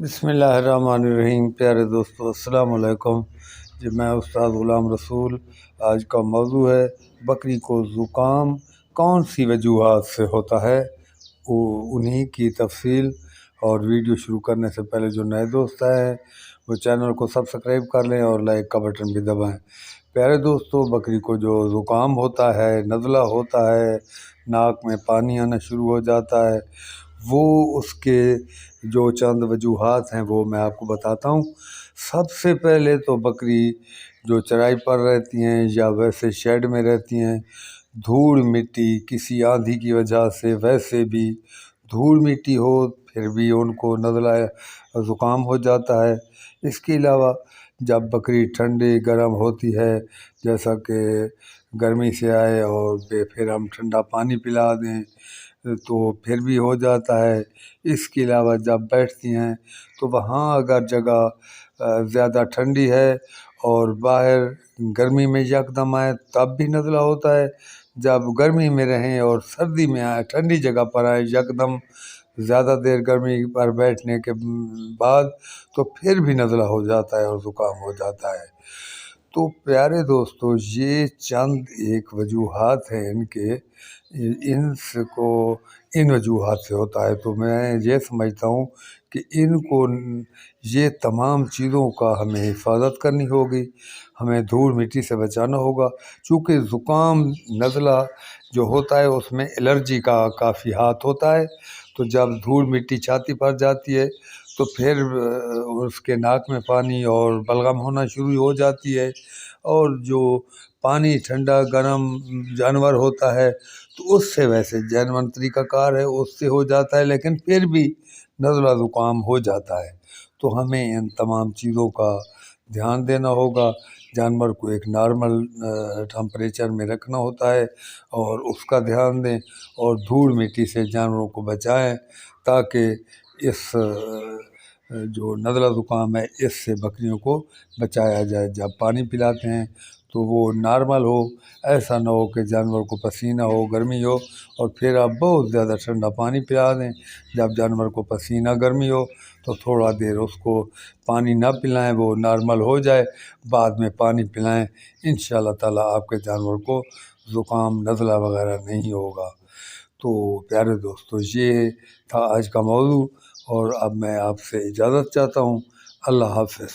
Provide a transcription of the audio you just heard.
بسم اللہ الرحمن الرحیم۔ پیارے دوستو السلام علیکم جی، میں استاد غلام رسول۔ آج کا موضوع ہے بکری کو زکام کون سی وجوہات سے ہوتا ہے، انہی کی تفصیل۔ اور ویڈیو شروع کرنے سے پہلے جو نئے دوست ہیں وہ چینل کو سبسکرائب کر لیں اور لائک کا بٹن بھی دبائیں۔ پیارے دوستو، بکری کو جو زکام ہوتا ہے، نزلہ ہوتا ہے، ناک میں پانی آنا شروع ہو جاتا ہے، وہ اس کے جو چند وجوہات ہیں وہ میں آپ کو بتاتا ہوں۔ سب سے پہلے تو بکری جو چرائی پر رہتی ہیں یا ویسے شیڈ میں رہتی ہیں، دھول مٹی کسی آندھی کی وجہ سے، ویسے بھی دھول مٹی ہو پھر بھی ان کو نزلہ زکام ہو جاتا ہے۔ اس کے علاوہ جب بکری ٹھنڈی گرم ہوتی ہے، جیسا کہ گرمی سے آئے اور پھر ہم ٹھنڈا پانی پلا دیں تو پھر بھی ہو جاتا ہے۔ اس کے علاوہ جب بیٹھتی ہیں تو وہاں اگر جگہ زیادہ ٹھنڈی ہے اور باہر گرمی میں یکدم آئے تب بھی نزلہ ہوتا ہے۔ جب گرمی میں رہیں اور سردی میں آئے، ٹھنڈی جگہ پر آئے یکدم زیادہ دیر گرمی پر بیٹھنے کے بعد تو پھر بھی نزلہ ہو جاتا ہے اور زکام ہو جاتا ہے۔ تو پیارے دوستو، یہ چند ایک وجوہات ہیں ان کے، ان وجوہات سے ہوتا ہے۔ تو میں یہ سمجھتا ہوں کہ ان کو یہ تمام چیزوں کا ہمیں حفاظت کرنی ہوگی، ہمیں دھول مٹی سے بچانا ہوگا، چونکہ زکام نزلہ جو ہوتا ہے اس میں الرجی کا کافی ہاتھ ہوتا ہے۔ تو جب دھول مٹی چھاتی پر جاتی ہے تو پھر اس کے ناک میں پانی اور بلغم ہونا شروع ہو جاتی ہے، اور جو پانی ٹھنڈا گرم جانور ہوتا ہے تو اس سے ویسے جینون طریقہ کار ہے، اس سے ہو جاتا ہے، لیکن پھر بھی نزلہ زکام ہو جاتا ہے۔ تو ہمیں ان تمام چیزوں کا دھیان دینا ہوگا، جانور کو ایک نارمل ٹمپریچر میں رکھنا ہوتا ہے اور اس کا دھیان دیں، اور دھول مٹی سے جانوروں کو بچائیں تاکہ اس جو نزلہ زکام ہے اس سے بکریوں کو بچایا جائے۔ جب پانی پلاتے ہیں تو وہ نارمل ہو، ایسا نہ ہو کہ جانور کو پسینہ ہو، گرمی ہو اور پھر آپ بہت زیادہ ٹھنڈا پانی پلا دیں۔ جب جانور کو پسینہ گرمی ہو تو تھوڑا دیر اس کو پانی نہ پلائیں، وہ نارمل ہو جائے بعد میں پانی پلائیں۔ انشاءاللہ تعالیٰ آپ کے جانور کو زکام نزلہ وغیرہ نہیں ہوگا۔ تو پیارے دوستو، یہ تھا آج کا موضوع، اور اب میں آپ سے اجازت چاہتا ہوں۔ اللہ حافظ۔